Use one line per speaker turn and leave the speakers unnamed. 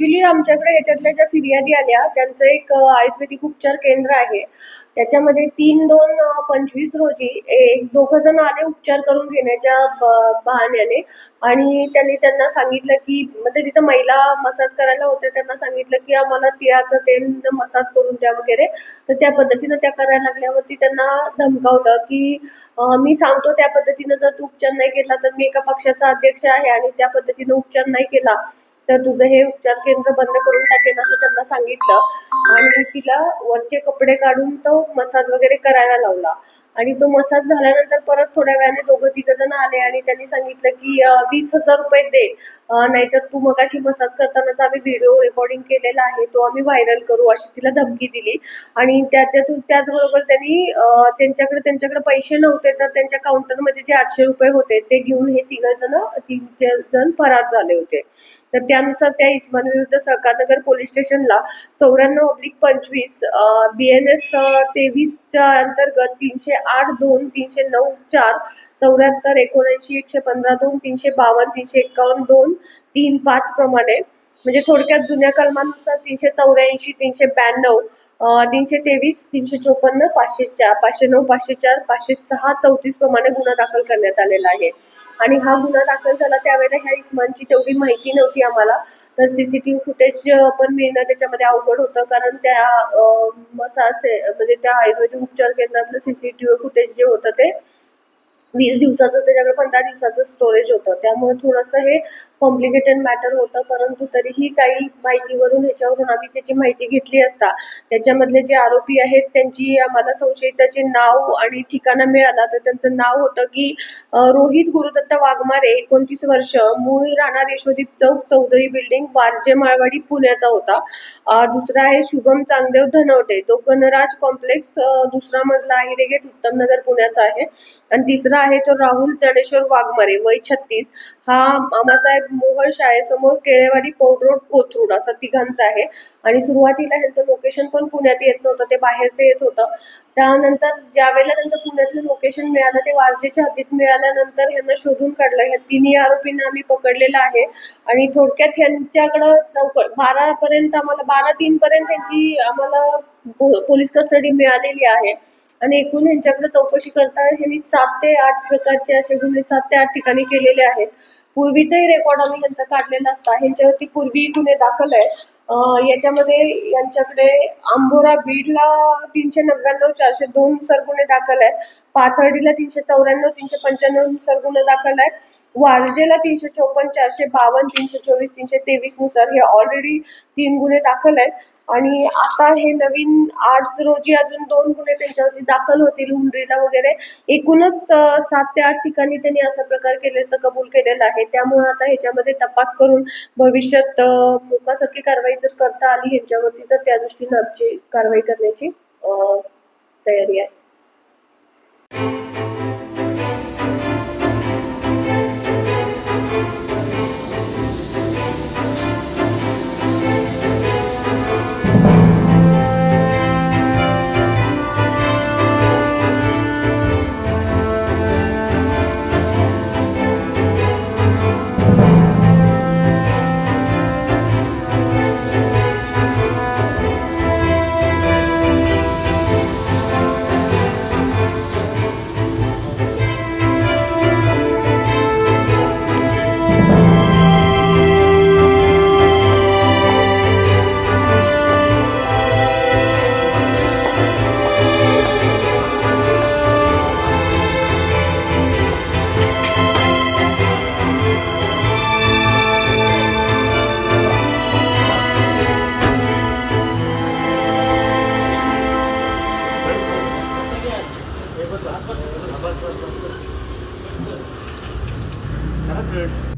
Actually आमच्याकडे याच्यातल्या ज्या फिर्यादी आल्या त्यांचं एक आयुर्वेदिक उपचार केंद्र आहे. त्याच्यामध्ये 3/2/25 रोजी एक दोघं जण आले उपचार करून घेण्याच्या बहाण्याने आणि त्यांना सांगितलं की म्हणजे तिथं महिला मसाज करायला होत्या, त्यांना सांगितलं की आम्हाला तिळाचं तेल मसाज करून द्या वगैरे. तर त्या पद्धतीनं त्या करायला लागल्यावरती त्यांना धमकावलं की मी सांगतो त्या पद्धतीनं जर तू उपचार नाही केला तर मी एका पक्षाचा अध्यक्ष आहे आणि त्या पद्धतीनं उपचार नाही केला तर तुझं हे उपचार केंद्र बंद करून टाकेन असं त्यांना सांगितलं आणि तिला वरचे कपडे काढून तो मसाज वगैरे करायला लावला. आणि तो मसाज झाल्यानंतर परत थोड्या वेळाने दोघं तिघं जण आले आणि त्यांनी सांगितलं की 20,000 रुपये दे, नाहीतर तू मगाशी मसाज करतानाचा आम्ही व्हिडिओ रेकॉर्डिंग केलेला आहे तो आम्ही व्हायरल करू, अशी तिला धमकी दिली. आणि त्याचबरोबर त्यांच्याकडे पैसे नव्हते तर त्यांच्या काउंटरमध्ये जे 800 रुपये होते ते घेऊन हे तीन जण फरार झाले होते. तर त्यानुसार त्या इस्मान विरुद्ध सहकारनगर पोलीस स्टेशनला 94/25 BNS 23च्या अंतर्गत 308-2-309-4 74-179-115-2-352-351-2-35 प्रमाणे म्हणजे थोडक्यात जुन्या कलमानुसार 384, 392, 323, 354, 504, 509, 504, 506, 34 प्रमाणे गुन्हा दाखल करण्यात आलेला आहे. आणि हा गुन्हा दाखल झाला त्यावेळेला ह्या इस्मानची तेवढी माहिती नव्हती आम्हाला. तर CCTV फुटेज पण मिळणं त्याच्यामध्ये अवघड होतं कारण त्या म्हणजे त्या आयुर्वेदिक उपचार केंद्रातलं CCTV फुटेज जे होतं ते 20 दिवसाचं, त्याच्याकडे 15 दिवसाचं स्टोरेज होतं. त्यामुळे थोडंसं हे कॉम्प्लिकेटेड मॅटर होतं, परंतु तरीही काही माहितीवरून ह्याच्यावरून आम्ही त्याची माहिती घेतली असता त्याच्यामधले जे आरोपी आहेत त्यांची आम्हाला संशयिताचे नाव आणि ठिकाणा मिळाला. तर त्यांचं नाव होतं की रोहित गुरुदत्त वाघमारे, 29 वर्ष, मूळ राहणार यशोदीप चौक, चौधरी बिल्डिंग, वारजे माळवाडी, पुण्याचा होता. दुसरा आहे शुभम चांगदेव धनवटे, तो गणराज कॉम्प्लेक्स, दुसरा मजला आहे गेट, उत्तमनगर, पुण्याचा आहे. आणि तिसरा आहे तो राहुल ज्ञानेश्वर वाघमारे, वय 36, हा मामासाहेब मोहोळ शाळेसमोर केळेवाडी पौड रोड, कोथरूड, असा तिघांचा आहे. आणि सुरुवातीला ह्यांचं लोकेशन पण पुण्यात येत नव्हतं, ते बाहेरचं येत होतं. त्यानंतर ज्या वेळेला त्यांचं पुण्यातलं लोकेशन मिळालं ते वारजेच्या हद्दीत मिळाल्यानंतर ह्यांना शोधून काढलं. ह्या तिन्ही आरोपींना आम्ही पकडलेलं आहे. आणि थोडक्यात ह्यांच्याकडं 12-3 पर्यंत त्यांची आम्हाला पोलीस कस्टडी मिळालेली आहे. आणि एकूण ह्यांच्याकडे चौकशी करता ह्यांनी 7 ते 8 प्रकारचे असे गुन्हे 7 ते 8 ठिकाणी केलेले आहेत. पूर्वीचाही रेकॉर्ड आम्ही यांचा काढलेला असता, ह्यांच्यावरती पूर्वी गुन्हे दाखल आहेत. याच्यामध्ये यांच्याकडे आंबोरा बीडला 399-402 नुसार गुन्हे दाखल आहेत. पाथर्डीला 394, 395 नुसार गुन्हे दाखल आहेत. वारजेला 354, 452, 324, 323 नुसार हे ऑलरेडी 3 गुन्हे दाखल आहेत. आणि आता हे नवीन आज रोजी अजून 2 गुन्हे त्यांच्यावरती दाखल होतील हुंडरीला वगैरे. एकूणच 7 ते 8 ठिकाणी त्यांनी असा प्रकार केल्याचं कबूल केलेलं आहे. त्यामुळे आता ह्याच्यामध्ये तपास करून भविष्यात मोकासारखी कारवाई जर करता आली ह्यांच्यावरती तर त्या दृष्टीने आमची कारवाई करण्याची तयारी आहे.
Good.